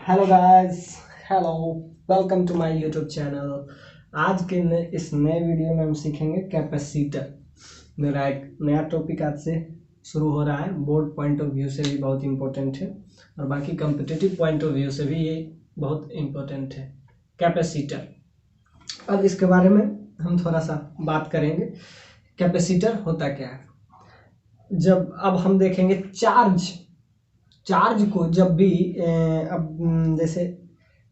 Hello guys. Hello, welcome to my YouTube channel. आज के इस नए वीडियो में हम सीखेंगे कैपेसिटर। मेरा एक नया टॉपिक आज से शुरू हो रहा है। बोर्ड पॉइंट ऑफ व्यू से भी बहुत इम्पोर्टेंट है और बाकी कॉम्पिटिटिव पॉइंट ऑफ व्यू से भी ये बहुत इम्पोर्टेंट है, कैपेसिटर। अब इसके बारे में हम थोड़ा सा बात करेंगे। कैपेसिटर होता क्या है? जब अब हम देखेंगे चार्ज को जब भी अब जैसे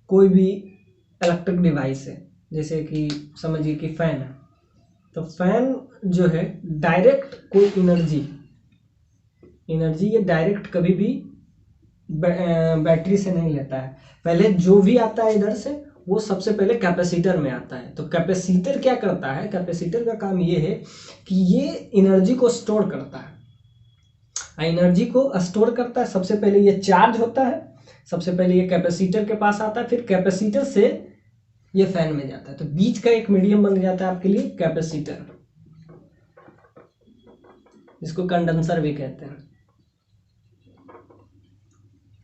कोई भी इलेक्ट्रिक डिवाइस है, जैसे कि समझिए कि फैन है, तो फैन जो है डायरेक्ट कोई एनर्जी ये डायरेक्ट कभी भी बैटरी से नहीं लेता है। पहले जो भी आता है इधर से वो सबसे पहले कैपेसिटर में आता है। तो कैपेसिटर क्या करता है? कैपेसिटर का काम ये है कि ये एनर्जी को स्टोर करता है। एनर्जी को स्टोर करता है। सबसे पहले ये चार्ज होता है, सबसे पहले ये कैपेसिटर के पास आता है, फिर कैपेसिटर से ये फैन में जाता है। तो बीच का एक मीडियम बन जाता है आपके लिए कैपेसिटर, जिसको कंडेंसर भी कहते हैं।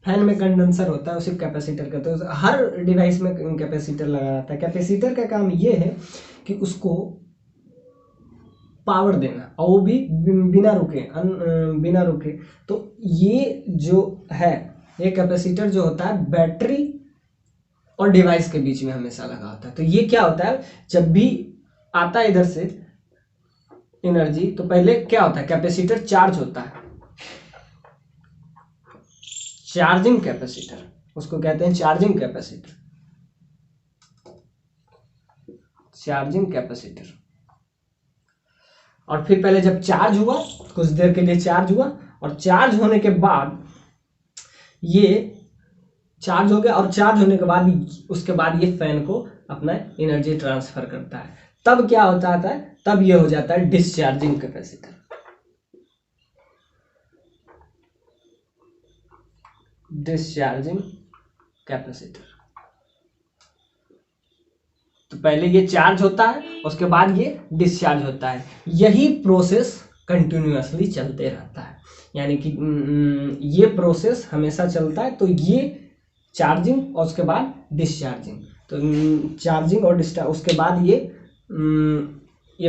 फैन में कंडेंसर होता है, उसे कैपेसिटर कहते हैं। हर डिवाइस में कैपेसिटर लगा रहता है। कैपेसिटर का काम ये है कि उसको पावर देना, और वो भी बिना रुके। तो ये जो है, ये कैपेसिटर जो होता है बैटरी और डिवाइस के बीच में हमेशा लगा होता है। तो ये क्या होता है, जब भी आता है इधर से एनर्जी, तो पहले क्या होता है, कैपेसिटर चार्ज होता है। चार्जिंग कैपेसिटर, उसको कहते हैं चार्जिंग कैपेसिटर। और फिर पहले जब चार्ज हुआ, कुछ देर के लिए चार्ज हुआ, और चार्ज होने के बाद ये चार्ज हो गया, और चार्ज होने के बाद उसके बाद ये फैन को अपना एनर्जी ट्रांसफर करता है। तब क्या होता है, तब ये हो जाता है डिस्चार्जिंग कैपेसिटर। Discharging capacitor. तो पहले ये चार्ज होता है, उसके बाद ये डिस्चार्ज होता है। यही प्रोसेस कंटिन्यूअसली चलते रहता है, यानी कि ये प्रोसेस हमेशा चलता है। तो ये चार्जिंग और उसके बाद डिस्चार्जिंग, तो चार्जिंग और डिस्चार्ज, उसके बाद ये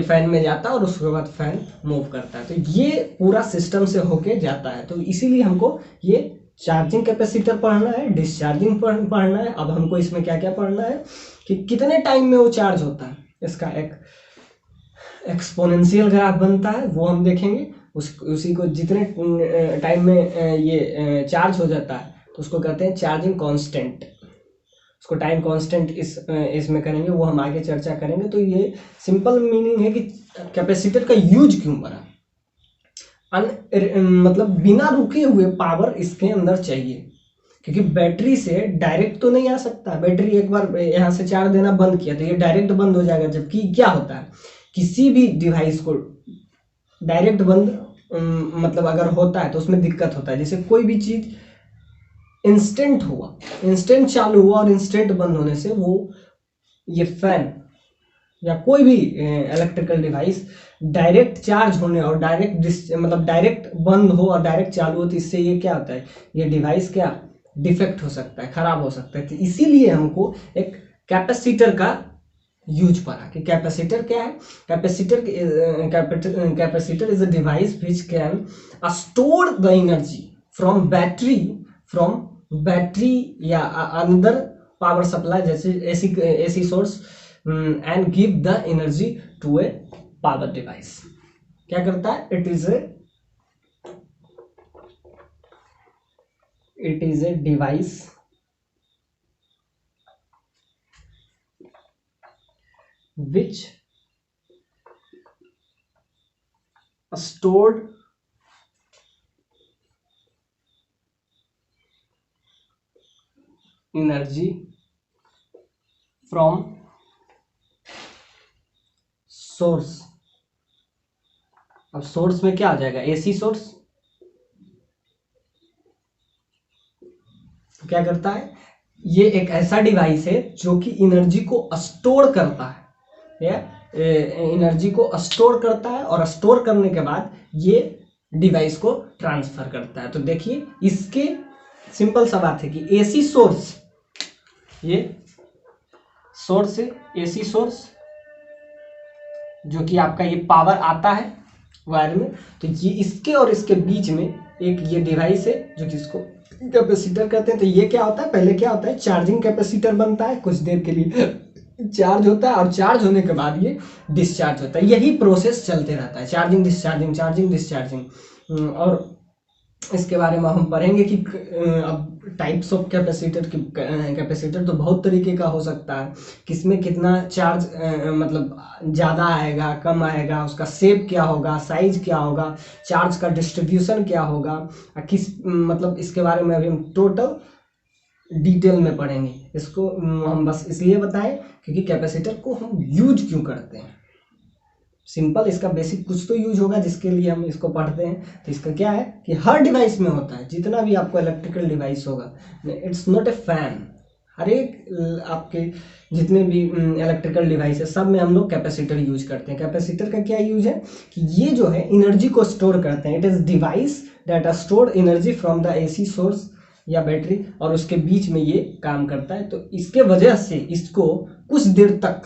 फैन में जाता है और उसके बाद फैन मूव करता है। तो ये पूरा सिस्टम से होके जाता है। तो इसीलिए हमको ये चार्जिंग कैपेसिटर पढ़ना है, डिस्चार्जिंग पढ़ना है। अब हमको इसमें क्या क्या पढ़ना है कि कितने टाइम में वो चार्ज होता है, इसका एक एक्सपोनेंशियल ग्राफ बनता है, वो हम देखेंगे। उसी को जितने टाइम में ये चार्ज हो जाता है, तो उसको कहते हैं चार्जिंग कांस्टेंट। उसको टाइम कांस्टेंट इसमें करेंगे, वो हम आगे चर्चा करेंगे। तो ये सिंपल मीनिंग है कि कैपेसिटर का यूज क्यों बढ़ा। मतलब बिना रुके हुए पावर इसके अंदर चाहिए, क्योंकि बैटरी से डायरेक्ट तो नहीं आ सकता। बैटरी एक बार यहाँ से चार्ज देना बंद किया तो ये डायरेक्ट बंद हो जाएगा। जबकि क्या होता है, किसी भी डिवाइस को डायरेक्ट बंद मतलब अगर होता है तो उसमें दिक्कत होता है। जैसे कोई भी चीज इंस्टेंट चालू हुआ और इंस्टेंट बंद होने से वो ये फैन या कोई भी इलेक्ट्रिकल डिवाइस डायरेक्ट चार्ज होने और डायरेक्ट बंद हो और डायरेक्ट चालू हो, तो इससे ये क्या होता है, ये डिवाइस क्या डिफेक्ट हो सकता है, खराब हो सकता है। तो इसीलिए हमको एक कैपेसिटर का यूज पड़ा कि कैपेसिटर क्या है। Capacitor is a device which can store the energy from battery या अनदर पावर सप्लाई, जैसे AC source, and give the energy to a power device. क्या करता है, it is a device which stored energy from source। अब source में क्या आ जाएगा, एसी सोर्स। क्या करता है, ये एक ऐसा डिवाइस है जो कि एनर्जी को स्टोर करता है, या एनर्जी को स्टोर करता है, और स्टोर करने के बाद ये डिवाइस को ट्रांसफर करता है। तो देखिए, इसके सिंपल सा बात है कि एसी सोर्स ये सोर्स है, एसी सोर्स, जो कि आपका ये पावर आता है वायर में, तो ये इसके और इसके बीच में एक ये डिवाइस है जो कि इसको कैपेसिटर कहते हैं। तो ये क्या होता है, पहले क्या होता है, चार्जिंग कैपेसिटर बनता है, कुछ देर के लिए चार्ज होता है और चार्ज होने के बाद ये डिस्चार्ज होता है। यही प्रोसेस चलते रहता है, चार्जिंग डिस्चार्जिंग, चार्जिंग डिस्चार्जिंग। और इसके बारे में हम पढ़ेंगे कि अब टाइप्स ऑफ कैपेसिटर की, कैपेसिटर तो बहुत तरीके का हो सकता है, किसमें कितना चार्ज मतलब ज़्यादा आएगा कम आएगा, उसका शेप क्या होगा, साइज क्या होगा, चार्ज का डिस्ट्रीब्यूशन क्या होगा, किस मतलब इसके बारे में अभी हम टोटल डिटेल में पढ़ेंगे। इसको हम बस इसलिए बताएं क्योंकि कैपेसिटर को हम यूज क्यों करते हैं, सिंपल इसका बेसिक कुछ तो यूज होगा जिसके लिए हम इसको पढ़ते हैं। तो इसका क्या है कि हर डिवाइस में होता है, जितना भी आपको इलेक्ट्रिकल डिवाइस होगा, इट्स नॉट ए फैन, हर एक आपके जितने भी इलेक्ट्रिकल डिवाइस है सब में हम लोग कैपेसिटर यूज करते हैं। कैपेसिटर का क्या यूज है कि ये जो है एनर्जी को स्टोर करते हैं। It is device that are stored energy from the AC source या बैटरी, और उसके बीच में ये काम करता है। तो इसके वजह से इसको कुछ देर तक,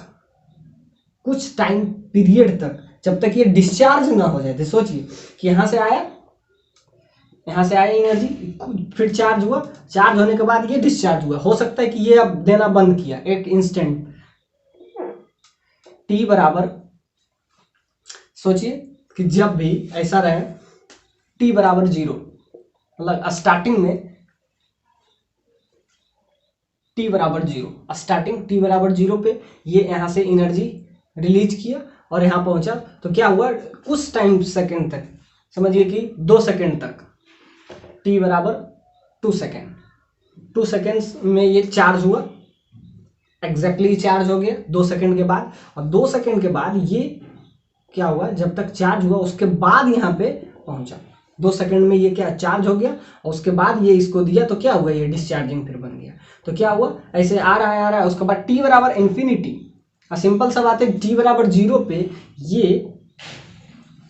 कुछ टाइम पीरियड तक, जब तक ये डिस्चार्ज ना हो जाए, तो सोचिए कि यहाँ से आया एनर्जी, फिर चार्ज हुआ, चार्ज होने के बाद ये डिस्चार्ज हुआ, हो सकता है कि ये अब देना बंद किया एक इंस्टेंट, टी बराबर, सोचिए कि जब भी ऐसा रहे टी बराबर 0, मतलब स्टार्टिंग में टी बराबर 0, स्टार्टिंग टी बराबर 0 पे ये यहाँ से एनर्जी रिलीज किया और यहाँ पहुंचा, तो क्या हुआ, कुछ टाइम सेकंड तक, समझिए कि 2 सेकंड तक, टी बराबर 2 सेकंड, 2 सेकंड्स में ये चार्ज हुआ, एग्जैक्टली चार्ज हो गया 2 सेकंड के बाद। और 2 सेकंड के बाद ये क्या हुआ, जब तक चार्ज हुआ उसके बाद यहाँ पे पहुंचा, 2 सेकंड में ये क्या चार्ज हो गया, और उसके बाद ये इसको दिया, तो क्या हुआ, ये डिस्चार्जिंग फिर बन गया। तो क्या हुआ, ऐसे आ रहा है, उसके बाद टी बराबर इन्फिनिटी, सिंपल सा बात है, टी बराबर 0 पे ये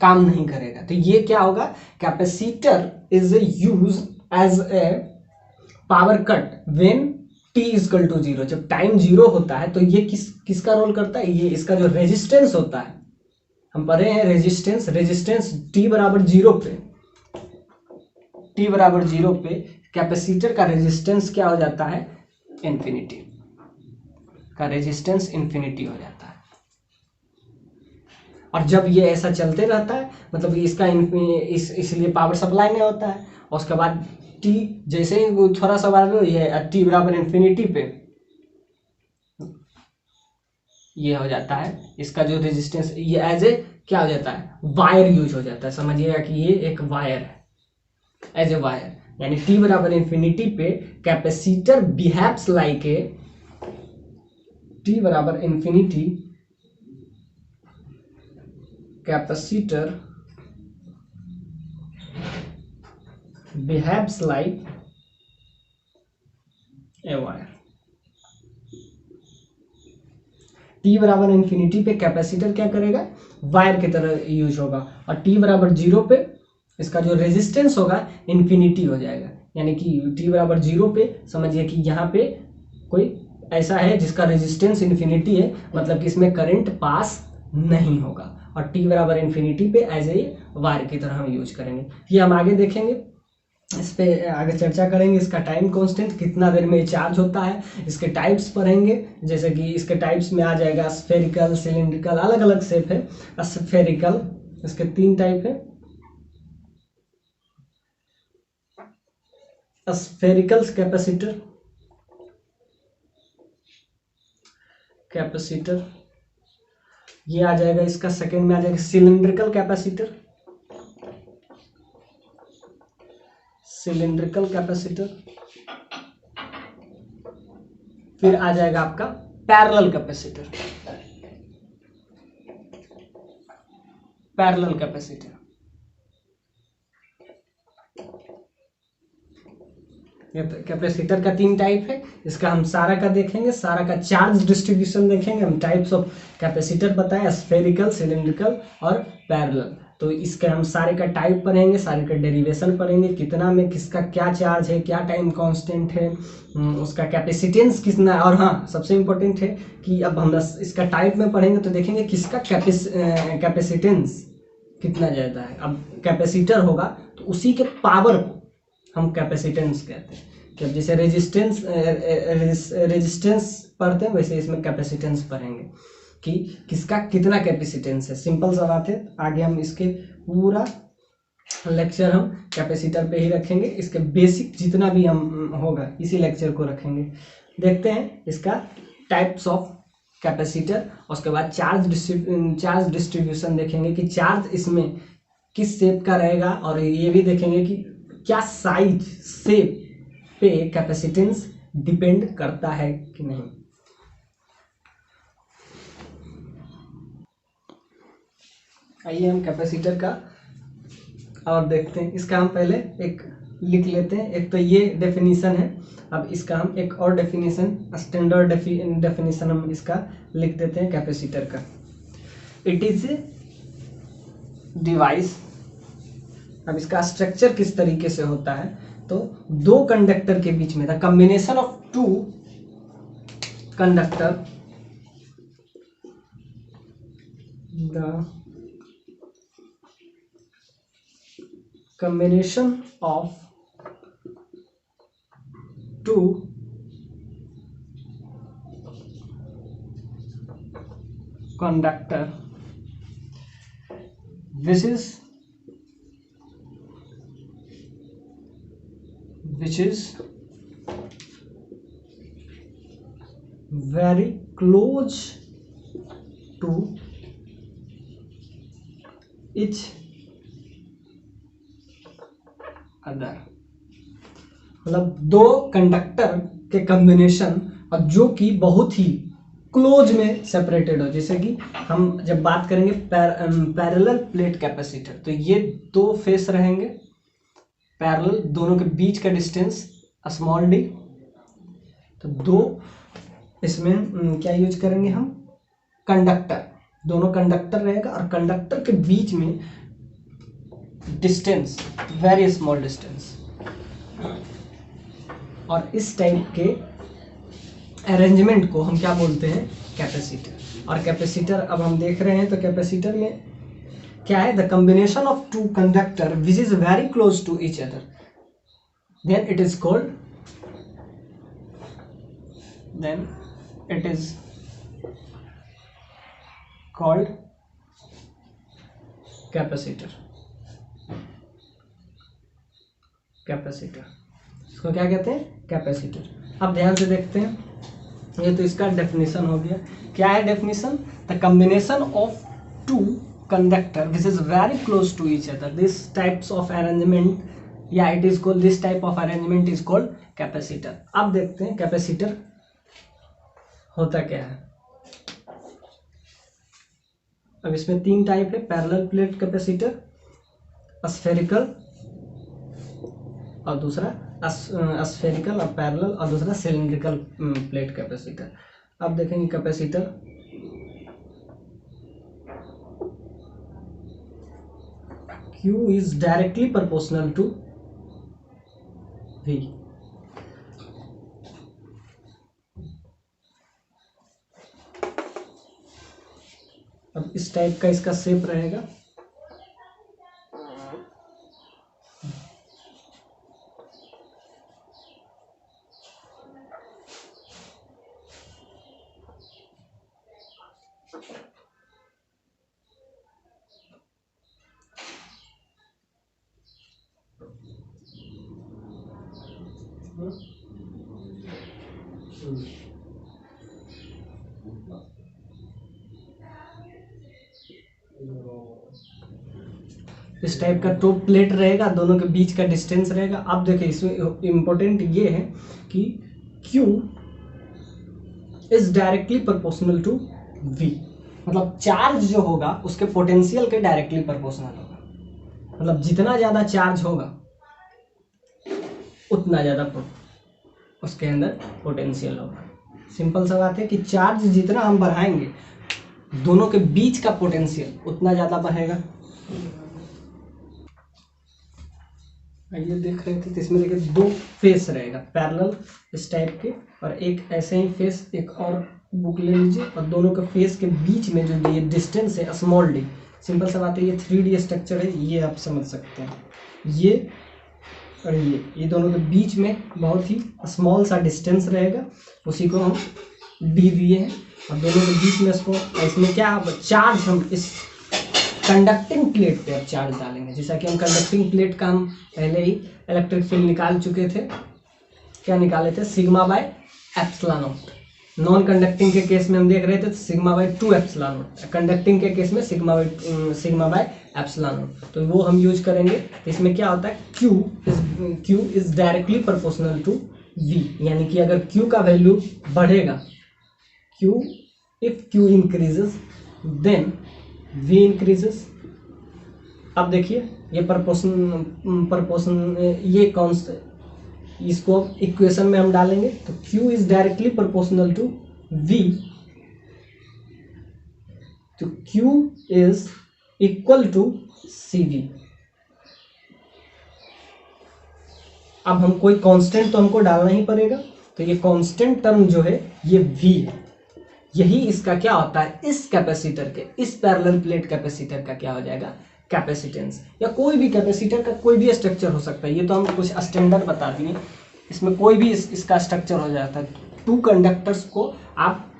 काम नहीं करेगा। तो ये क्या होगा, capacitor is use as a power cut when T is equal to 0। जब टाइम 0 होता है तो ये किसका रोल करता है, ये इसका जो रेजिस्टेंस होता है, हम पढ़े हैं रेजिस्टेंस टी बराबर 0 पे, टी बराबर 0 पे कैपेसिटर का रेजिस्टेंस क्या हो जाता है, इन्फिनिटी का रेजिस्टेंस इन्फिनिटी हो जाता है। और जब ये ऐसा चलते रहता है, मतलब इसका इसलिए पावर सप्लाई नहीं होता है, और उसके बाद टी जैसे ही थोड़ा सा बार ये टी बराबर इन्फिनिटी पे ये हो जाता है, इसका जो रेजिस्टेंस ये एज ए क्या हो जाता है, वायर यूज हो जाता है। समझिएगा कि ये एक वायर है, एज ए वायर, यानी टी बराबर इन्फिनिटी पे capacitor behaves like a, T बराबर infinity capacitor behaves like a wire. T बराबर इन्फिनिटी पे कैपेसिटर क्या करेगा, वायर की तरह यूज होगा, और टी बराबर 0 पे इसका जो रेजिस्टेंस होगा इन्फिनिटी हो जाएगा। यानी कि टी बराबर 0 पे समझिए कि यहाँ पे कोई ऐसा है जिसका रेजिस्टेंस इन्फिनिटी है, मतलब कि इसमें करंट पास नहीं होगा, और टी बराबर इन्फिनिटी पे एज ए वायर की तरह हम यूज करेंगे। ये हम आगे देखेंगे, इस पे आगे चर्चा करेंगे। इसका टाइम कांस्टेंट, कितना देर में चार्ज होता है, इसके टाइप्स पढ़ेंगे, जैसे कि इसके टाइप्स में आ जाएगा स्फेरिकल, सिलिंड्रिकल, अलग अलग शेप है। स्फेरिकल, इसके 3 टाइप है, स्फेरिकल कैपेसिटर ये आ जाएगा। इसका सेकंड में आ जाएगा सिलिंड्रिकल कैपेसिटर, फिर आ जाएगा आपका पैरेलल कैपेसिटर, कैपेसिटर का 3 टाइप है। इसका हम सारा का देखेंगे, सारा का चार्ज डिस्ट्रीब्यूशन देखेंगे। हम टाइप्स ऑफ कैपेसिटर बताएं, स्फेरिकल, सिलिंड्रिकल और पैरेलल। तो इसके हम सारे का टाइप पढ़ेंगे, सारे का डेरिवेशन पढ़ेंगे, कितना में किसका क्या चार्ज है, क्या टाइम कांस्टेंट है, उसका कैपेसिटेंस कितना। और हाँ, सबसे इम्पोर्टेंट है कि अब हम इसका टाइप में पढ़ेंगे तो देखेंगे किसका कैपेसिटेंस कितना ज़्यादा है। अब कैपेसिटर होगा तो उसी के पावर को हम कैपेसिटेंस कहते हैं। कि अब जैसे रेजिस्टेंस पढ़ते हैं वैसे इसमें कैपेसिटेंस पढ़ेंगे कि किसका कितना कैपेसिटेंस है। सिंपल सा बात है। आगे हम इसके पूरा लेक्चर हम कैपेसिटर पे ही रखेंगे, इसके बेसिक जितना भी हम होगा इसी लेक्चर को रखेंगे। देखते हैं इसका टाइप्स ऑफ कैपेसिटर, उसके बाद चार्ज डिस्ट्रीब्यूशन देखेंगे कि चार्ज इसमें किस शेप का रहेगा, और ये भी देखेंगे कि क्या साइज शेप पे कैपेसिटेंस डिपेंड करता है कि नहीं। आइए हम कैपेसिटर का और देखते हैं। इसका हम पहले एक लिख लेते हैं। एक तो ये डेफिनेशन है, अब इसका हम एक और डेफिनेशन, स्टैंडर्ड डेफिनेशन हम इसका लिख देते हैं कैपेसिटर का। It is a device. अब इसका स्ट्रक्चर किस तरीके से होता है, तो दो कंडक्टर के बीच में the combination of two conductor, the combination of two conductor which is very close to each other. मतलब दो कंडक्टर के कॉम्बिनेशन और जो कि बहुत ही क्लोज में सेपरेटेड हो। जैसे कि हम जब बात करेंगे पैरेलल प्लेट कैपेसिटर, तो ये दो फेस रहेंगे पैरेलल, दोनों के बीच का डिस्टेंस स्मॉल डी। तो दो इसमें क्या यूज करेंगे हम, कंडक्टर, दोनों कंडक्टर रहेगा और कंडक्टर के बीच में डिस्टेंस वेरी स्मॉल डिस्टेंस। और इस टाइप के अरेंजमेंट को हम क्या बोलते हैं, कैपेसिटर। और कैपेसिटर अब हम देख रहे हैं तो कैपेसिटर में क्या है, the combination of two conductor which is very close to each other, then it is called capacitor. इसको क्या कहते हैं, कैपेसिटर। अब ध्यान से देखते हैं, ये तो इसका डेफिनेशन हो गया। क्या है definition, the combination of two conductor which is very close to each other, this types of arrangement, या it is called, this type of arrangement is called capacitor. अब देखते हैं कैपेसिटर होता क्या है। अब इसमें तीन टाइप है, पैरेलल प्लेट कैपेसिटर, स्फेरिकल और दूसरा स्फेरिकल और पैरेलल, और दूसरा सिलिंड्रिकल प्लेट कैपेसिटर। अब देखेंगे capacitor Q is directly proportional to V। अब इस टाइप का इसका शेप रहेगा। इस टाइप का टॉप प्लेट रहेगा, दोनों के बीच का डिस्टेंस रहेगा। अब देखिए इसमें इंपॉर्टेंट ये है कि Q is directly proportional to V, मतलब चार्ज जो होगा उसके पोटेंशियल के डायरेक्टली प्रोपोर्शनल होगा। मतलब जितना ज़्यादा चार्ज होगा उतना ज़्यादा उसके अंदर पोटेंशियल होगा। सिंपल सा बात है कि चार्ज जितना हम बढ़ाएंगे दोनों के बीच का पोटेंशियल उतना ज़्यादा बढ़ेगा। ये देख रहे थे तो इसमें देखिए दो फेस रहेगा पैरेलल इस टाइप के, और एक ऐसे ही फेस एक और बुक ले लीजिए, और दोनों का फेस के बीच में जो ये डिस्टेंस है स्मॉल डी, सिंपल सा बात है, ये 3D स्ट्रक्चर है, ये आप समझ सकते हैं। ये और ये दोनों के बीच में बहुत ही स्मॉल सा डिस्टेंस रहेगा, उसी को हम डी दिए हैं, और दोनों के बीच में इसमें क्या चार्ज हम इस कंडक्टिंग प्लेट पे अब चार्ज डालेंगे। जैसा कि हम कंडक्टिंग प्लेट का हम पहले ही इलेक्ट्रिक फील्ड निकाल चुके थे, क्या निकाले थे, sigma bye epsilon not. Non conducting के केस में हम देख रहे थे sigma bye 2 epsilon not, conducting के केस में सिग्मा बाय एप्सिलॉन नॉट, तो वो हम यूज करेंगे। तो इसमें क्या होता है, Q is directly proportional to V, यानी कि अगर Q का वैल्यू बढ़ेगा, if Q increases then V increases. अब देखिए ये प्रपोर्शन ये कॉन्स्टेंट, इसको इक्वेशन में हम डालेंगे तो Q is directly proportional to V, तो Q is equal to CV। अब हम कोई कांस्टेंट तो हमको डालना ही पड़ेगा, तो ये कांस्टेंट टर्म जो है ये V है, यही इसका क्या होता है, इस कैपेसिटर के, इस पैरेलल प्लेट कैपेसिटर का क्या हो जाएगा, कैपेसिटेंस, या कोई भी कैपेसिटर का कोई भी स्ट्रक्चर हो सकता है, ये तो हम कुछ स्टैंडर्ड बता दिए, इसमें कोई भी इसका स्ट्रक्चर हो जाता है। टू कंडक्टर्स को आप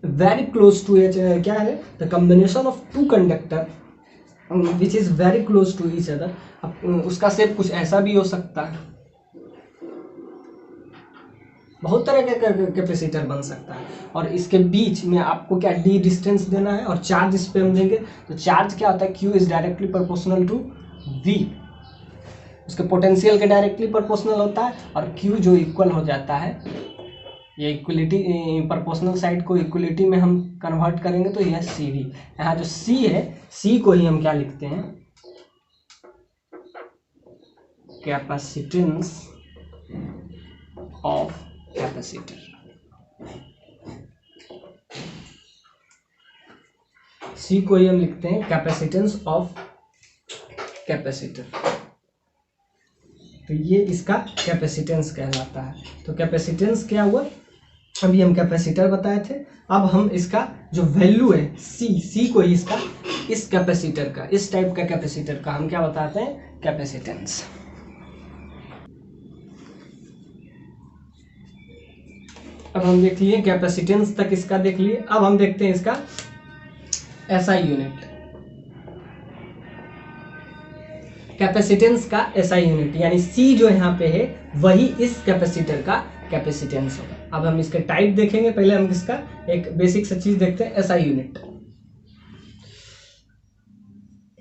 वेरी क्लोज टू क्या है, the combination of two conductor which is very close to each other, उसका शेप कुछ ऐसा भी हो सकता है, बहुत तरह का कैपेसिटर बन सकता है, और इसके बीच में आपको क्या डी डिस्टेंस देना है, और चार्ज इस पे हम देंगे, तो चार्ज क्या होता है, Q is directly proportional to V, उसके पोटेंशियल के डायरेक्टली प्रोपोर्शनल होता है, और Q जो इक्वल हो जाता है, ये इक्वलिटी प्रोपोर्शनल साइड को इक्वलिटी में हम कन्वर्ट करेंगे तो यह CV, यहाँ जो C है, C को ही हम क्या लिखते हैं, कैपेसिटेंस ऑफ कैपेसिटर। C को ही हम लिखते हैं कैपेसिटेंस ऑफ कैपेसिटर, तो ये इसका कैपेसिटेंस कहलाता है। तो कैपेसिटेंस क्या हुआ, अभी हम कैपेसिटर बताए थे, अब हम इसका जो वैल्यू है C को ही इसका, इस कैपेसिटर का, इस टाइप का कैपेसिटर का हम क्या बताते हैं, कैपेसिटेंस। अब हम देख लिए कैपेसिटेंस तक इसका देख लिए, अब हम देखते हैं इसका SI यूनिट, कैपेसिटेंस का SI यूनिट, यानी C जो यहाँ पे है वही इस कैपेसिटर का कैपेसिटेंस होगा। अब हम इसके टाइप देखेंगे, पहले हम इसका एक बेसिक सा चीज देखते हैं, SI यूनिट।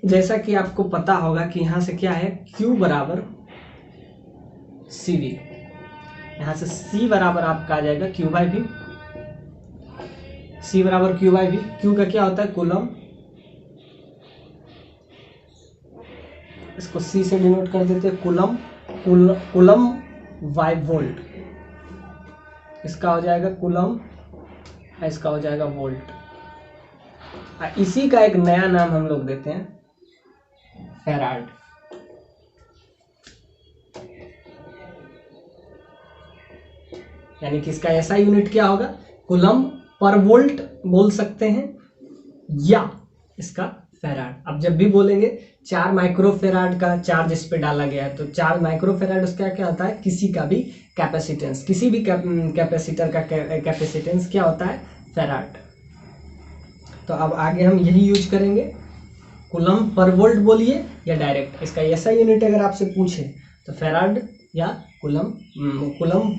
जैसा कि आपको पता होगा कि यहाँ से क्या है, Q बराबर CV, यहाँ से C बराबर आपका आ जाएगा Q बाई V, C बराबर Q बाई V, Q का क्या होता है, कूलम, इसको C से डिनोट कर देते हैं, कूलम बाई वोल्ट, इसका हो जाएगा कूलम, इसका हो जाएगा वोल्ट। इसी का एक नया नाम हम लोग देते हैं फैराड। यानी कि इसका ऐसा यूनिट क्या होगा, कूलम पर वोल्ट बोल सकते हैं, या इसका फैराड। अब जब भी बोलेंगे 4 माइक्रोफेराड का चार्ज इस पे डाला गया है, तो 4 माइक्रोफेराड उसका क्या होता है, किसी का भी कैपेसिटेंस, किसी भी कैपेसिटर का कैपेसिटेंस क्या होता है, फैराड। तो अब आगे हम यही यूज करेंगे, कूलम पर वोल्ट बोलिए या डायरेक्ट, इसका ऐसा यूनिट अगर आपसे पूछे तो फैराड या कूलम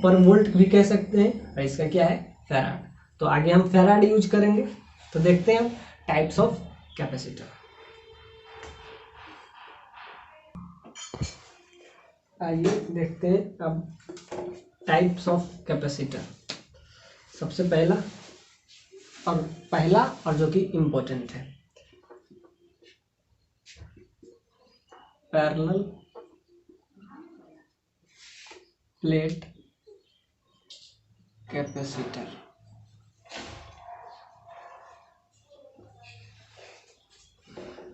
पर वोल्ट भी कह सकते हैं, और इसका क्या है, फैराड। तो आगे हम फैराड यूज करेंगे। तो देखते हैं हम टाइप्स ऑफ कैपेसिटर। आइए देखते हैं अब टाइप्स ऑफ कैपेसिटर। सबसे पहला और जो कि इम्पोर्टेंट है, पैरेलल प्लेट कैपेसिटर।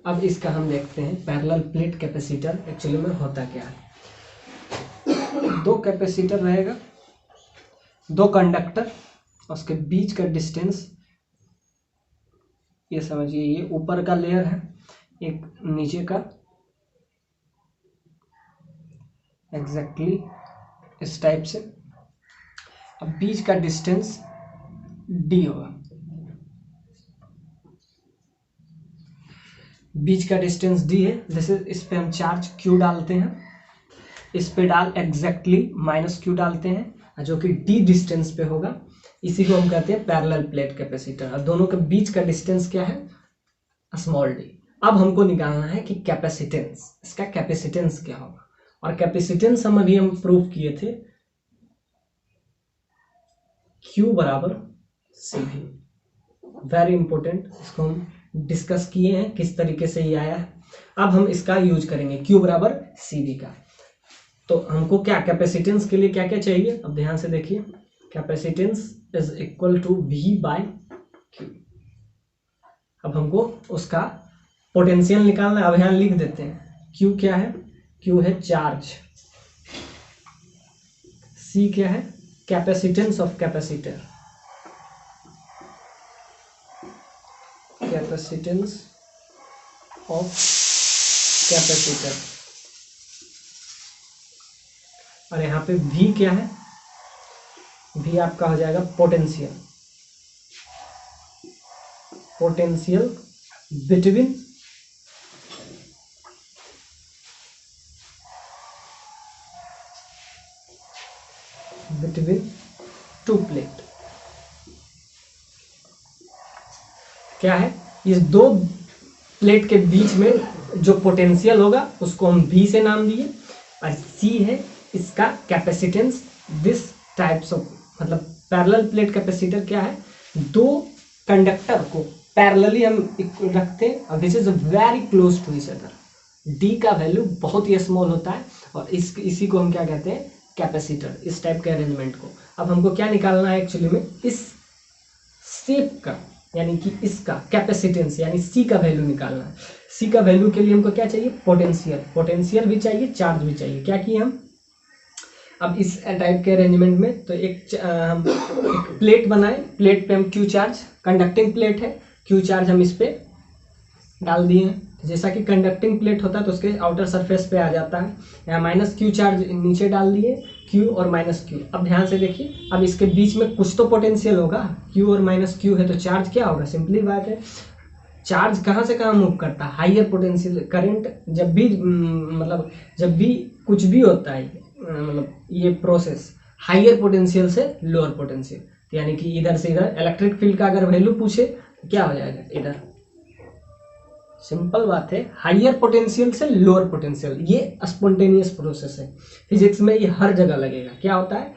अब इसका हम देखते हैं पैरेलल प्लेट कैपेसिटर एक्चुअली में होता क्या है। दो कैपेसिटर रहेगा, दो कंडक्टर, उसके बीच का डिस्टेंस, ये समझिए ये ऊपर का लेयर है, एक नीचे का, एग्जैक्टली इस टाइप से। अब बीच का डिस्टेंस d होगा, बीच का डिस्टेंस d है। जैसे इस पे हम चार्ज q डालते हैं, इस पे एग्जैक्टली -q डालते हैं, जो कि d डिस्टेंस पे होगा, इसी को हम कहते हैं पैरेलल प्लेट कैपेसिटर। और दोनों के बीच का डिस्टेंस क्या है, स्मॉल d। अब हमको निकालना है कि कैपेसिटेंस, इसका कैपेसिटेंस क्या होगा। और कैपेसिटेंस हम प्रूव किए थे, Q बराबर CV। वेरी इंपॉर्टेंट, इसको हम डिस्कस किए हैं किस तरीके से ये आया है। अब हम इसका यूज करेंगे Q बराबर CV का। तो हमको क्या कैपेसिटेंस के लिए क्या क्या चाहिए, अब ध्यान से देखिए, capacitance is equal to V by Q। अब हमको उसका पोटेंशियल निकालना है। अब यहाँ लिख देते हैं, Q क्या है, Q है चार्ज, C क्या है, capacitance of capacitor, capacitance of capacitor. और यहाँ पे V क्या है, V आपका हो जाएगा potential, potential between two plate. क्या है, ये दो प्लेट के बीच में जो पोटेंशियल होगा उसको हम V से नाम दिए, और C है इसका कैपेसिटेंस। दिस टाइप्स ऑफ, मतलब पैरेलल प्लेट कैपेसिटर क्या है, दो कंडक्टर को पैरेलली हम रखते हैं, और this is very close to each other. D का वैल्यू बहुत ही स्मॉल होता है, और इसी को हम क्या कहते हैं, कैपेसिटर, इस टाइप के अरेंजमेंट को। अब हमको क्या निकालना है एक्चुअली में, इस शेप का, यानी कि इसका कैपेसिटेंस यानी C का वैल्यू निकालना है। C का वैल्यू के लिए हमको क्या चाहिए, पोटेंशियल, पोटेंशियल भी चाहिए, चार्ज भी चाहिए। क्या किए हम, अब इस टाइप के अरेंजमेंट में तो एक प्लेट बनाए, प्लेट पे हम Q चार्ज, कंडक्टिंग प्लेट है, Q चार्ज हम इस पे डाल दिए हैं। जैसा कि कंडक्टिंग प्लेट होता है तो उसके आउटर सरफेस पे आ जाता है, यहाँ -Q चार्ज नीचे डाल दिए, Q और -Q। अब ध्यान से देखिए, अब इसके बीच में कुछ तो पोटेंशियल होगा, Q और -Q है तो चार्ज क्या होगा, सिंपली बात है, चार्ज कहाँ से कहाँ मूव करता है, हाइयर पोटेंशियल। करंट जब भी मतलब जब भी कुछ भी होता है, मतलब ये प्रोसेस हाइयर पोटेंशियल से लोअर पोटेंशियल, यानी कि इधर से इधर इलेक्ट्रिक फील्ड का अगर वैल्यू पूछे तो क्या हो जाएगा, इधर सिंपल बात है, हाइयर पोटेंशियल से लोअर पोटेंशियल, ये स्पॉन्टेनियस प्रोसेस है। फिजिक्स में ये हर जगह लगेगा। क्या होता है,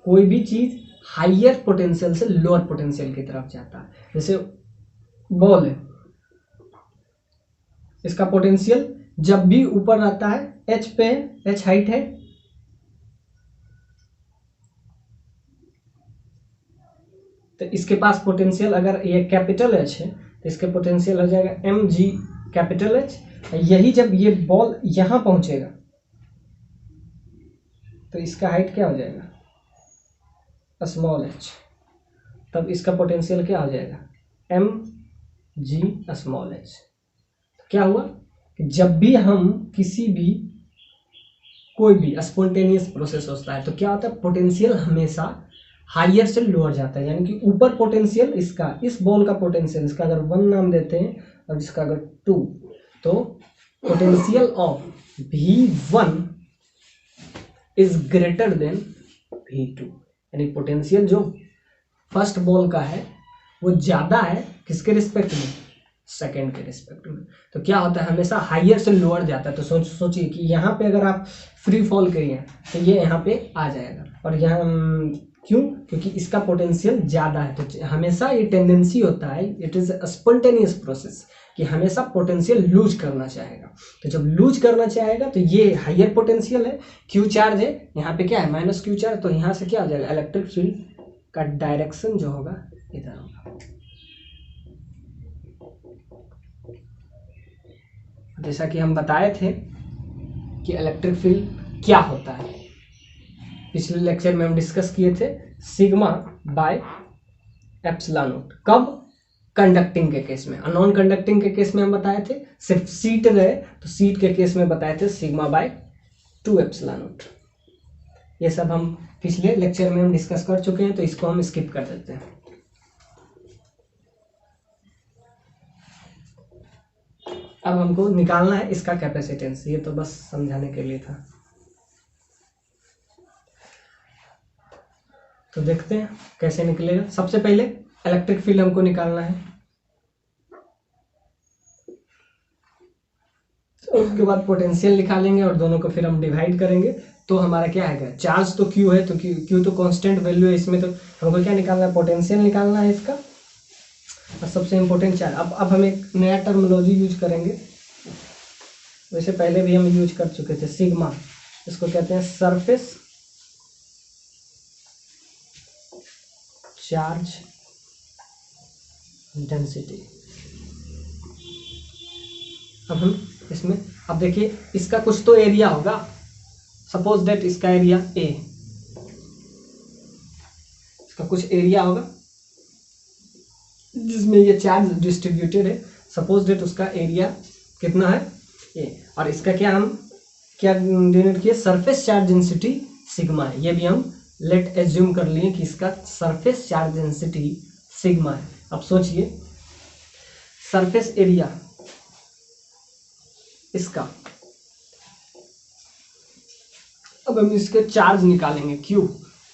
कोई भी चीज हाइयर पोटेंशियल से लोअर पोटेंशियल की तरफ जाता है। जैसे बॉल है, इसका पोटेंशियल जब भी ऊपर रहता है, h पे है, h हाइट है, तो इसके पास पोटेंशियल, अगर ये कैपिटल H है तो इसके पोटेंशियल हो जाएगा mg कैपिटल H। यही जब ये बॉल यहां पहुंचेगा तो इसका हाइट क्या हो जाएगा, स्मॉल h, तब इसका पोटेंशियल क्या हो जाएगा, mg स्मॉल h। तो क्या हुआ कि जब भी हम किसी भी कोई भी स्पॉन्टेनियस प्रोसेस होता है तो क्या होता है, पोटेंशियल हमेशा हाइयर से लोअर जाता है। यानी कि ऊपर पोटेंशियल इसका, इस बॉल का पोटेंशियल, इसका अगर 1 नाम देते हैं और इसका अगर 2, तो potential of V1 is greater than V2। यानी पोटेंशियल जो फर्स्ट बॉल का है वो ज्यादा है किसके रिस्पेक्ट में, सेकेंड के रिस्पेक्ट में। तो क्या होता है, हमेशा हाइयर से लोअर जाता है। तो सोचिए कि यहाँ पे अगर आप फ्री फॉल करिए तो ये यहाँ पे आ जाएगा, और यहाँ क्यों, क्योंकि इसका पोटेंशियल ज़्यादा है। तो हमेशा ये टेंडेंसी होता है, it is a spontaneous process, कि हमेशा पोटेंशियल लूज करना चाहेगा। तो जब लूज करना चाहेगा तो ये हाइयर पोटेंशियल है, Q चार्ज है, यहाँ पे क्या है -Q चार्ज, तो यहाँ से क्या हो जाएगा, इलेक्ट्रिक फील्ड का डायरेक्शन जो होगा इधर होगा। जैसा कि हम बताए थे कि इलेक्ट्रिक फील्ड क्या होता है, पिछले लेक्चर में हम डिस्कस किए थे सिग्मा बाय एप्सिलॉन नॉट। कब? कंडक्टिंग के केस में। नॉन कंडक्टिंग के केस में हम बताए थे सिर्फ सीट रहे, तो सीट के केस में बताए थे सिग्मा बाय 2 एप्सिलॉन नॉट। ये सब हम पिछले लेक्चर में हम डिस्कस कर चुके हैं, तो इसको हम स्किप कर देते हैं। अब हमको निकालना है इसका कैपेसिटेंस, ये तो बस समझाने के लिए था। तो देखते हैं कैसे निकलेगा। सबसे पहले इलेक्ट्रिक फील्ड हमको निकालना है, उसके बाद पोटेंशियल निकालेंगे और दोनों को फिर हम डिवाइड करेंगे, तो हमारा क्या आएगा? चार्ज तो क्यू है, तो क्यू तो कांस्टेंट वैल्यू है इसमें, तो हमको क्या निकालना है? पोटेंशियल निकालना है इसका, और सबसे इम्पोर्टेंट चार्ज। अब हम एक नया टर्मिनोलॉजी यूज करेंगे, वैसे पहले भी हम यूज कर चुके थे, सिग्मा। इसको कहते हैं सरफेस चार्ज डेंसिटी। अब हम इसमें, अब देखिए इसका कुछ तो एरिया होगा। सपोज दैट इसका एरिया ए, इसका कुछ एरिया होगा जिसमें ये चार्ज डिस्ट्रीब्यूटेड है। सपोज दैट उसका एरिया कितना है? ए। और इसका क्या हम क्या डिनोट किए? सरफेस चार्ज डेंसिटी सिग्मा है। ये भी हम लेट एज्यूम कर लिए कि इसका सरफेस चार्ज डेंसिटी सिग्मा है। अब सोचिए सरफेस एरिया इसका, अब हम इसके चार्ज निकालेंगे क्यू।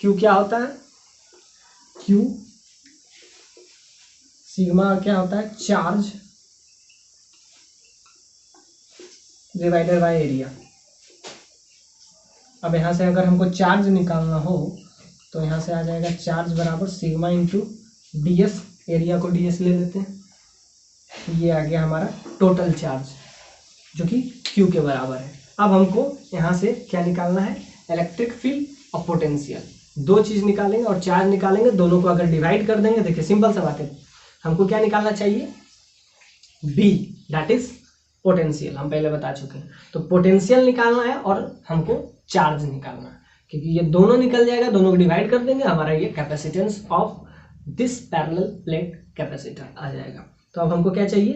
क्यू क्या होता है? क्यू सिग्मा क्या होता है? Charge divided by area. अब यहाँ से अगर हमको चार्ज निकालना हो तो यहाँ से आ जाएगा चार्ज बराबर sigma into D S. Area को डी एस ले लेते हैं, ये आ गया हमारा टोटल चार्ज जो कि क्यू के बराबर है। अब हमको यहाँ से क्या निकालना है? इलेक्ट्रिक फील्ड और पोटेंशियल। दो चीज निकालेंगे और चार्ज निकालेंगे, दोनों को अगर डिवाइड कर देंगे, देखिए सिंपल सा बात है, हमको क्या निकालना चाहिए? B, that is potential. हम पहले बता चुके हैं। तो पोटेंशियल निकालना है और हमको चार्ज निकालना है, क्योंकि ये दोनों निकल जाएगा, दोनों को डिवाइड कर देंगे, हमारा ये capacitance of this parallel plate capacitor आ जाएगा। तो अब हमको क्या चाहिए?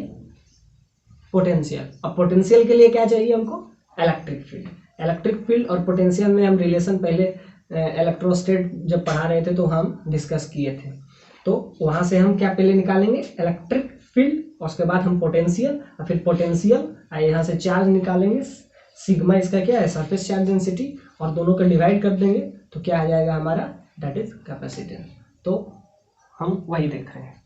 पोटेंशियल। अब पोटेंशियल के लिए क्या चाहिए हमको? Electric field. इलेक्ट्रिक फील्ड और पोटेंशियल में हम रिलेशन पहले इलेक्ट्रोस्टैट जब पढ़ा रहे थे तो हम डिस्कस किए थे। तो वहां से हम क्या पहले निकालेंगे? इलेक्ट्रिक फील्ड, और उसके बाद हम पोटेंशियल, और फिर पोटेंशियल यहाँ से चार्ज निकालेंगे। सिग्मा इसका क्या है? सरफेस चार्ज डेंसिटी, और दोनों को डिवाइड कर देंगे तो क्या आ जाएगा हमारा? That is capacitance. तो हम वही देख रहे हैं।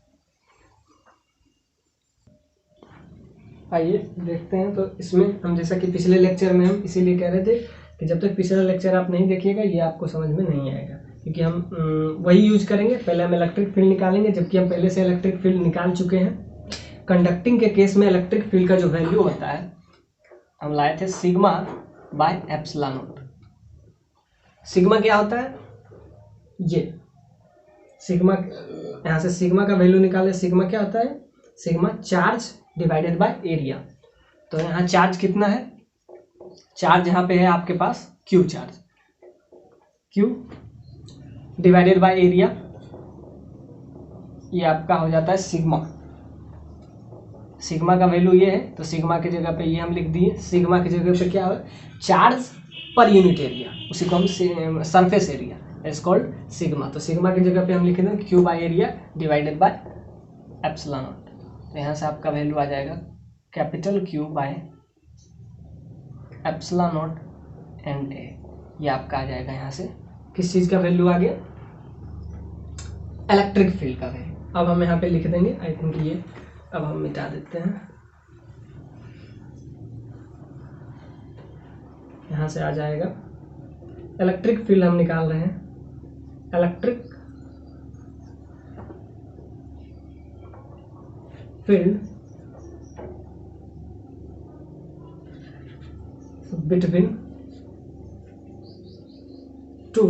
आइए देखते हैं। तो इसमें हम, जैसा कि पिछले लेक्चर में हम इसीलिए कह रहे थे कि जब तक पिछला लेक्चर आप नहीं देखिएगा ये आपको समझ में नहीं आएगा, क्योंकि हम वही यूज करेंगे। पहले हम इलेक्ट्रिक फील्ड निकालेंगे, जबकि हम पहले से इलेक्ट्रिक फील्ड निकाल चुके हैं। कंडक्टिंग के केस में इलेक्ट्रिक फील्ड का जो वैल्यू होता है हम लाए थे sigma bye epsilon not. Sigma क्या होता है? ये सिग्मा, यहाँ से सिग्मा का वैल्यू निकाले। सिग्मा क्या होता है? Sigma charge divided by area. तो यहाँ चार्ज कितना है? चार्ज यहाँ पे है आपके पास Q charge, Q divided by area, ये आपका हो जाता है सिग्मा। सिग्मा का वैल्यू ये है, तो सिग्मा की जगह पे ये हम लिख दिए। सिग्मा की जगह पे क्या है? चार्ज पर यूनिट एरिया, उसी को हम surface area is called sigma. तो सिग्मा की जगह पे हम लिख देंगे Q by area divided by epsilon not. तो यहाँ से आपका वैल्यू आ जाएगा capital Q by epsilon not and A. ये आपका आ जाएगा यहाँ से किस चीज़ का वैल्यू आ गया? इलेक्ट्रिक फील्ड का वैल्यू। अब हम यहाँ पे लिख देंगे, आई थिंक ये अब हम मिटा देते हैं। यहाँ से आ जाएगा इलेक्ट्रिक फील्ड हम निकाल रहे हैं। Electric field between to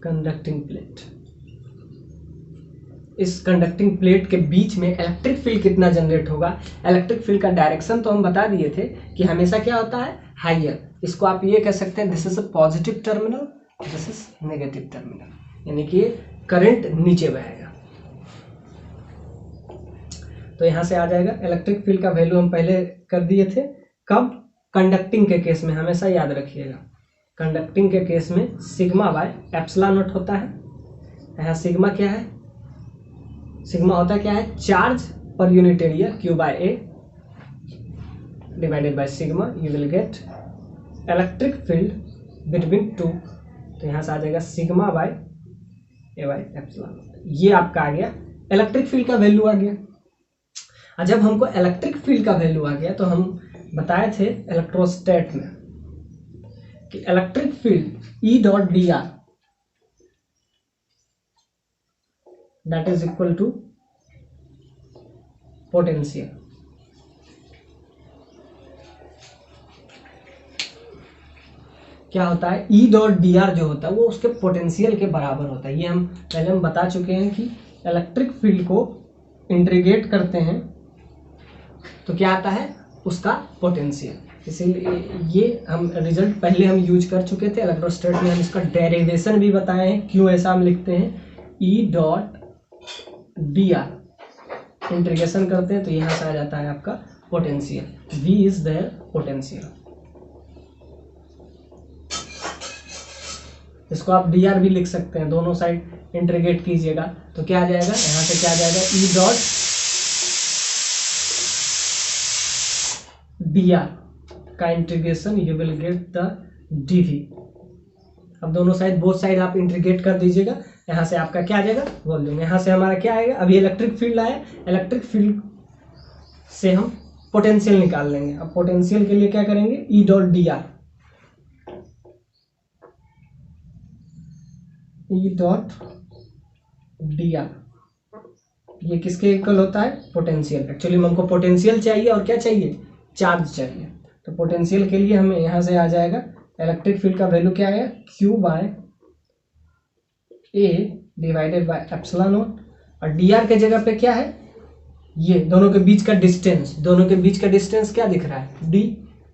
conducting plate इस कंडक्टिंग प्लेट के बीच में इलेक्ट्रिक फील्ड कितना जनरेट होगा। इलेक्ट्रिक फील्ड का डायरेक्शन तो हम बता दिए थे कि हमेशा क्या होता है, हाइयर। इसको आप ये कह सकते हैं this is a positive terminal, this is negative terminal, यानी कि करंट नीचे बहेगा। तो यहां से आ जाएगा इलेक्ट्रिक फील्ड का वैल्यू हम पहले कर दिए थे, कब, कंडक्टिंग के केस में, हमेशा याद रखिएगा। कंडक्टिंग के केस में सिग्मा बाय एप्सिलॉन नॉट होता है। यहाँ सिग्मा क्या है, सिग्मा होता है क्या है, चार्ज पर unit area Q by A divided by sigma, you will get electric field between two. तो यहाँ से आ जाएगा sigma by A by epsilon. ये आपका आ गया इलेक्ट्रिक फील्ड का वैल्यू आ गया। और जब हमको इलेक्ट्रिक फील्ड का वैल्यू आ गया तो हम बताए थे इलेक्ट्रोस्टैट में कि electric field E dot D R that is equal to potential. क्या होता है, E डॉट डी आर जो होता है वो उसके पोटेंशियल के बराबर होता है। ये हम पहले बता चुके हैं कि इलेक्ट्रिक फील्ड को इंटीग्रेट करते हैं तो क्या आता है, उसका पोटेंशियल। इसीलिए ये हम रिजल्ट पहले हम यूज कर चुके थे इलेक्ट्रोस्टैट में, हम इसका डेरिवेशन भी बताए हैं क्यों ऐसा हम लिखते हैं। E dot D are integration करते हैं तो यहाँ से आ जाता है आपका potential, V is their potential. इसको आप डी आर भी लिख सकते हैं, दोनों साइड इंटीग्रेट कीजिएगा तो क्या आ जाएगा, यहाँ से क्या आ जाएगा, E डॉट डी आर का integration you will get the dV। अब दोनों साइड, बोथ साइड आप इंटीग्रेट कर दीजिएगा, यहाँ से आपका क्या आ जाएगा, वॉल्यूम। यहाँ से हमारा क्या आएगा, अभी इलेक्ट्रिक फील्ड आया, इलेक्ट्रिक फील्ड से हम पोटेंशियल निकाल लेंगे। अब पोटेंशियल के लिए क्या करेंगे, E dot D are, E dot D are ये किसके इक्वल होता है, पोटेंशियल। एक्चुअली हमको पोटेंशियल चाहिए और क्या चाहिए, चार्ज चाहिए। तो पोटेंशियल के लिए हमें यहाँ से आ जाएगा इलेक्ट्रिक फील्ड का वैल्यू क्या आएगा, Q by A divided by epsilon not, और डी आर के जगह पे क्या है, ये दोनों के बीच का डिस्टेंस, दोनों के बीच का डिस्टेंस क्या दिख रहा है, D,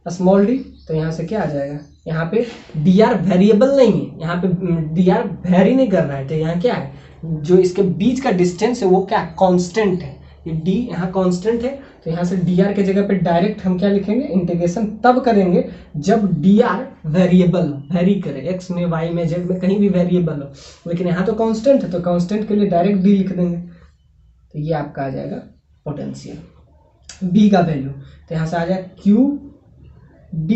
स्मॉल d। तो यहाँ से क्या आ जाएगा, यहाँ पे डी आर वेरिएबल नहीं है, यहाँ पे डी आर वेरी नहीं कर रहा है, तो यहाँ क्या है, जो इसके बीच का डिस्टेंस है वो क्या कांस्टेंट है, ये d यहाँ कांस्टेंट है। तो यहाँ से डी आर के जगह पे डायरेक्ट हम क्या लिखेंगे, इंटीग्रेशन तब करेंगे जब डी आर वेरिएबल वेरी करे, x में, y में, z में, कहीं भी वेरिएबल हो, लेकिन यहाँ तो कांस्टेंट है तो कांस्टेंट के लिए डायरेक्ट d लिख देंगे। तो ये आपका आ जाएगा पोटेंशियल, b का वैल्यू। तो यहाँ से आ जाएगा Q d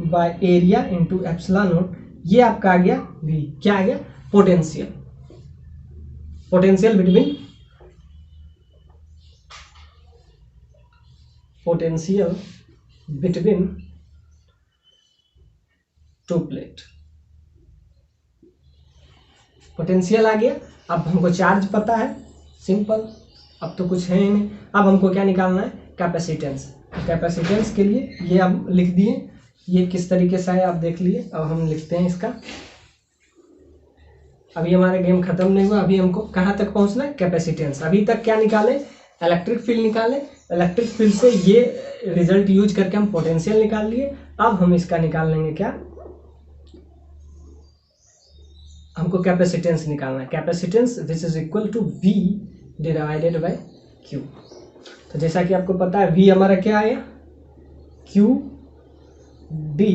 by area into epsilon not, ये आपका आ गया v, क्या आ गया, potential. Potential between, potential between two plate, potential आ गया। अब हमको चार्ज पता है, सिंपल, अब तो कुछ है ही नहीं। अब हमको क्या निकालना है, कैपेसिटेंस। कैपेसिटेंस के लिए ये अब लिख दिए, ये किस तरीके से है आप देख लिए। अब हम लिखते हैं इसका, अभी हमारा गेम खत्म नहीं हुआ, अभी हमको कहाँ तक पहुंचना है, कैपेसिटेंस। अभी तक क्या निकाले, इलेक्ट्रिक फील्ड निकाले, इलेक्ट्रिक फील्ड से ये रिजल्ट यूज करके हम पोटेंशियल निकाल लिए। अब हम इसका निकाल लेंगे क्या, हमको कैपेसिटेंस निकालना है, capacitance which is equal to V divided by Q। तो जैसा कि आपको पता है V हमारा क्या आया, Q D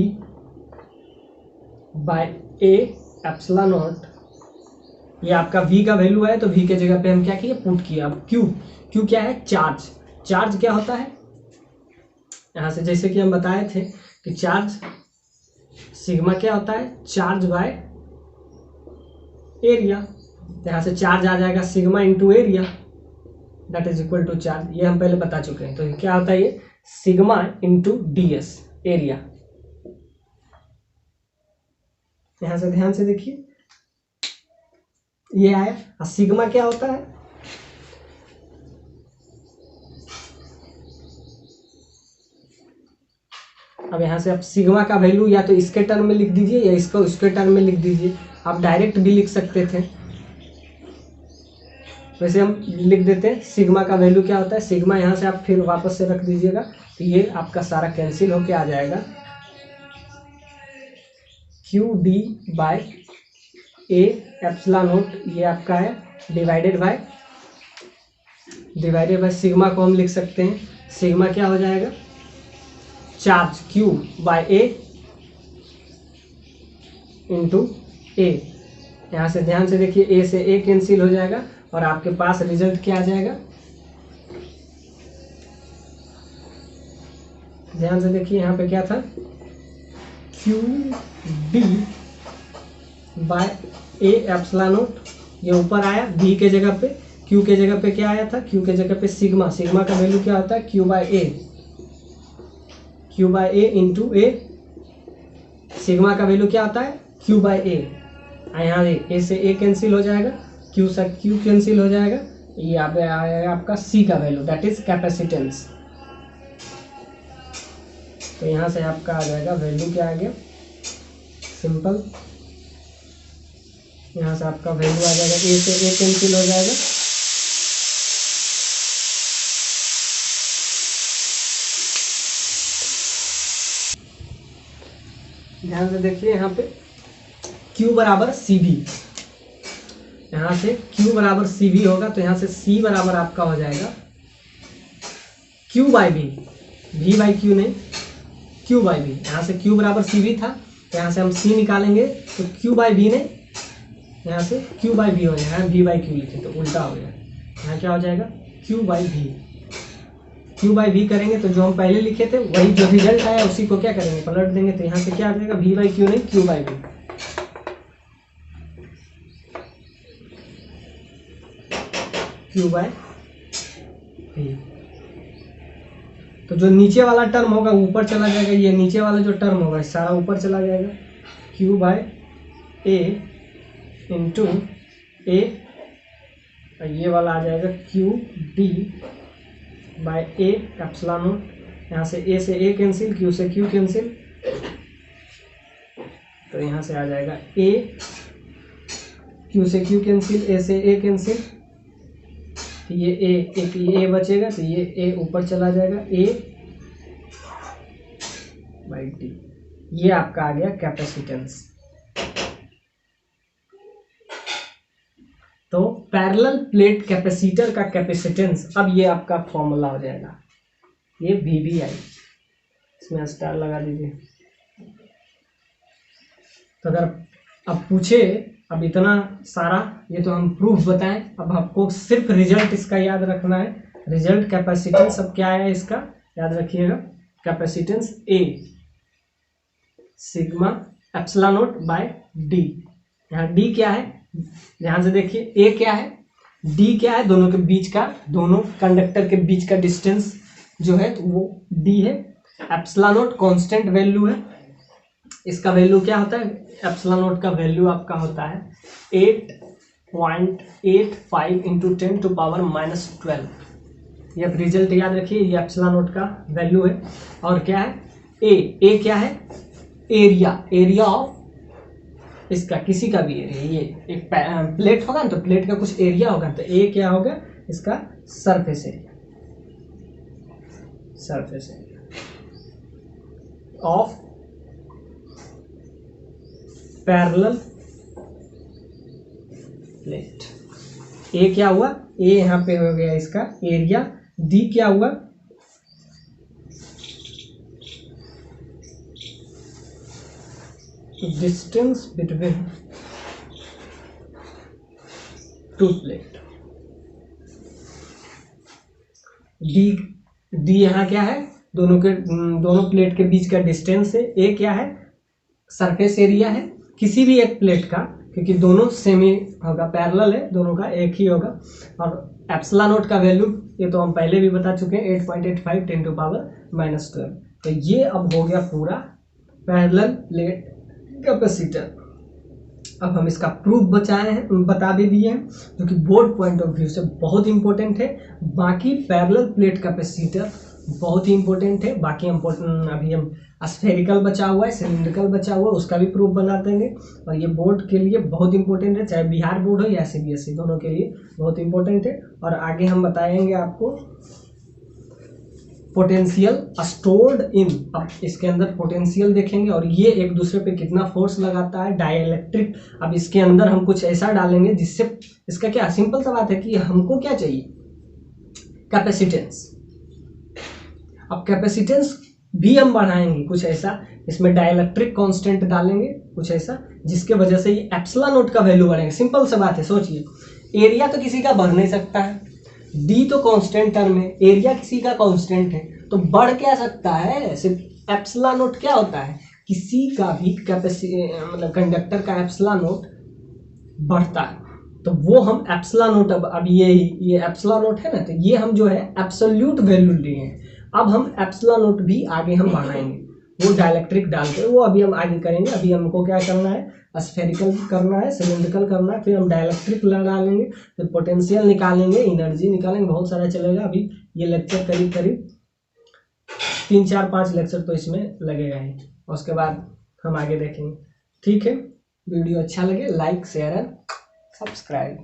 by A epsilon not. ये आपका V का वैल्यू है तो V के जगह पे हम क्या किए, पुट किया। अब Q क्या है, चार्ज। चार्ज क्या होता है, यहाँ से जैसे कि हम बताए थे कि चार्ज सिग्मा क्या होता है, चार्ज बाय एरिया। यहाँ से चार्ज आ जाएगा sigma into area that is equal to charge, ये हम पहले बता चुके हैं। तो क्या होता है ये, सिग्मा इंटू ds एरिया। यहाँ से ध्यान से देखिए, ये आया। और सिग्मा क्या होता है, अब यहाँ से आप सिग्मा का वैल्यू या तो इसके टर्म में लिख दीजिए या इसको इसके टर्म में लिख दीजिए, आप डायरेक्ट भी लिख सकते थे। वैसे हम लिख देते हैं सिग्मा का वैल्यू क्या होता है। सिग्मा यहाँ से आप फिर वापस से रख दीजिएगा तो ये आपका सारा कैंसिल होके आ जाएगा Q D by A epsilon not, ये आपका है डिवाइडेड बाय सिग्मा को हम लिख सकते हैं। सिग्मा क्या हो जाएगा, charge Q by A into ए। यहाँ से ध्यान से देखिए ए से ए कैंसिल हो जाएगा और आपके पास रिजल्ट क्या आ जाएगा, ध्यान से देखिए यहाँ पे क्या था, Q D by A epsilon not, ये ऊपर आया बी के जगह पे, क्यू के जगह पे क्या आया था, क्यू के जगह पे सिग्मा। सिग्मा का वैल्यू क्या होता है, Q by A into A. Sigma का वैल्यू क्या होता है, क्यू बाय ए। यहाँ ए से ए कैंसिल हो जाएगा, क्यू से क्यू कैंसिल हो जाएगा, ये यहाँ पे आएगा आपका सी का वैल्यू, दैट इज कैपेसिटेंस। तो यहाँ से आपका आ जाएगा वैल्यू क्या आ गया, सिंपल, यहाँ से आपका वैल्यू आ जाएगा, ए से ए कैंसिल हो जाएगा, ध्यान से देखिए यहाँ पे Q बराबर सी बी, यहाँ से Q बराबर सी बी होगा तो यहाँ से C बराबर आपका हो जाएगा Q by B, V by Q नहीं, Q बाई बी। यहाँ से Q बराबर सी बी था तो यहाँ से हम C निकालेंगे तो Q बाई बी नहीं, यहाँ से Q बाई बी हो जाएगा, V बाई Q लिखे तो उल्टा हो गया। यहाँ क्या हो जाएगा, Q by V। Q by V करेंगे तो जो हम पहले लिखे थे वही जो रिजल्ट आया उसी को क्या करेंगे, पलट देंगे। तो यहाँ से क्या आ जाएगा, V बाई Q नहीं, Q by V। Q by V। तो जो नीचे वाला टर्म होगा ऊपर चला जाएगा, ये नीचे वाला जो टर्म होगा सारा ऊपर चला जाएगा, Q by A into A, और ये वाला आ जाएगा Q D by A epsilon not. यहाँ से ए कैंसिल, क्यू से क्यू कैंसिल, तो यहाँ से आ जाएगा ए, क्यू से क्यू कैंसिल, ए से ए कैंसिल, तो ये ए, एक ये ए बचेगा तो ये ए ऊपर चला जाएगा, ए बाई डी। ये आपका आ गया कैपेसिटेंस। तो पैरेलल प्लेट कैपेसिटर का कैपेसिटेंस, अब ये आपका फॉर्मूला हो जाएगा, ये VBI, इसमें स्टार लगा दीजिए। तो अगर अब पूछे, अब इतना सारा ये तो हम प्रूफ बताएं, अब आपको सिर्फ रिजल्ट इसका याद रखना है। रिजल्ट कैपेसिटेंस अब क्या है इसका याद रखिएगा, capacitance A sigma epsilon not by D. यहाँ D क्या है, ध्यान से देखिए, A क्या है, D क्या है, दोनों के बीच का, दोनों कंडक्टर के बीच का डिस्टेंस जो है तो वो D है। एप्सिलॉन नॉट कांस्टेंट वैल्यू है, इसका वैल्यू क्या होता है, एप्सिलॉन नॉट का वैल्यू आपका होता है 8.85 इंटू 10 टू पावर -12। ये रिजल्ट याद रखिए, ये एप्सिलॉन नॉट का वैल्यू है। और क्या है, ए क्या है, एरिया ऑफ इसका, किसी का भी एरिया, ये एक प्लेट होगा ना तो प्लेट का कुछ एरिया होगा, तो ए क्या होगा इसका, surface area of parallel plate. A क्या हुआ, ए यहाँ पे हो गया इसका एरिया, डी क्या हुआ, distance between two plate. D यहाँ क्या है, दोनों प्लेट के बीच का डिस्टेंस है। ए क्या है, सरफेस एरिया है किसी भी एक प्लेट का, क्योंकि दोनों सेम ही होगा, पैरेलल है, दोनों का एक ही होगा। और एप्सिलॉन नॉट का वैल्यू ये तो हम पहले भी बता चुके हैं, 8.85 10 टू पावर -12। तो ये अब हो गया पूरा पैरेलल प्लेट कैपेसिटर। अब हम इसका प्रूफ बता भी दिए हैं, जो कि बोर्ड पॉइंट ऑफ व्यू से बहुत इंपॉर्टेंट है। बाकी पैरेलल प्लेट कैपेसिटर बहुत ही इंपॉर्टेंट है। बाकी इम्पोर्टेंट अभी हम स्फेरिकल बचा हुआ है, सिलिंड्रिकल बचा हुआ है, उसका भी प्रूफ बना देंगे। और ये बोर्ड के लिए बहुत इंपॉर्टेंट है, चाहे बिहार बोर्ड हो या CBSE, दोनों के लिए बहुत इंपॉर्टेंट है। और आगे हम बताएंगे आपको पोटेंशियल स्टोर्ड इन, अब इसके अंदर पोटेंशियल देखेंगे और ये एक दूसरे पे कितना फोर्स लगाता है, डाइइलेक्ट्रिक। अब इसके अंदर हम कुछ ऐसा डालेंगे जिससे इसका क्या सिंपल सा बात है कि हमको क्या चाहिए, कैपेसिटेंस। अब कैपेसिटेंस भी हम बढ़ाएंगे कुछ ऐसा, इसमें डाइइलेक्ट्रिक कांस्टेंट डालेंगे कुछ ऐसा जिसके वजह से ये एप्सिलॉन नोट का वैल्यू बढ़ेगा। सिंपल सा बात है, सोचिए एरिया तो किसी का बढ़ नहीं सकता है, डी तो कांस्टेंट टर्म है, एरिया किसी का कांस्टेंट है, तो बढ़ क्या सकता है, सिर्फ एप्सिलॉन नोट क्या होता है, किसी का भी मतलब कंडक्टर का एप्सिलॉन नोट बढ़ता है, तो वो हम एप्सिलॉन नोट, अब ये एप्सिलॉन नोट है ना, तो ये हम जो है एब्सोल्यूट वैल्यू लिए हैं। अब हम एप्सिलॉन नोट भी आगे हम बढ़ाएंगे, वो डाइलेक्ट्रिक डाल के, वो अभी हम आगे करेंगे। अभी हमको क्या करना है, स्फेरिकल करना है, सिलिंड्रिकल करना है, फिर हम डाइलेक्ट्रिक डालेंगे, फिर पोटेंशियल निकालेंगे, एनर्जी निकालेंगे, बहुत सारा चलेगा। अभी ये लेक्चर करीब करीब 3 4 5 लेक्चर तो इसमें लगेगा ही, और उसके बाद हम आगे देखेंगे। ठीक है, वीडियो अच्छा लगे लाइक शेयर एंड सब्सक्राइब।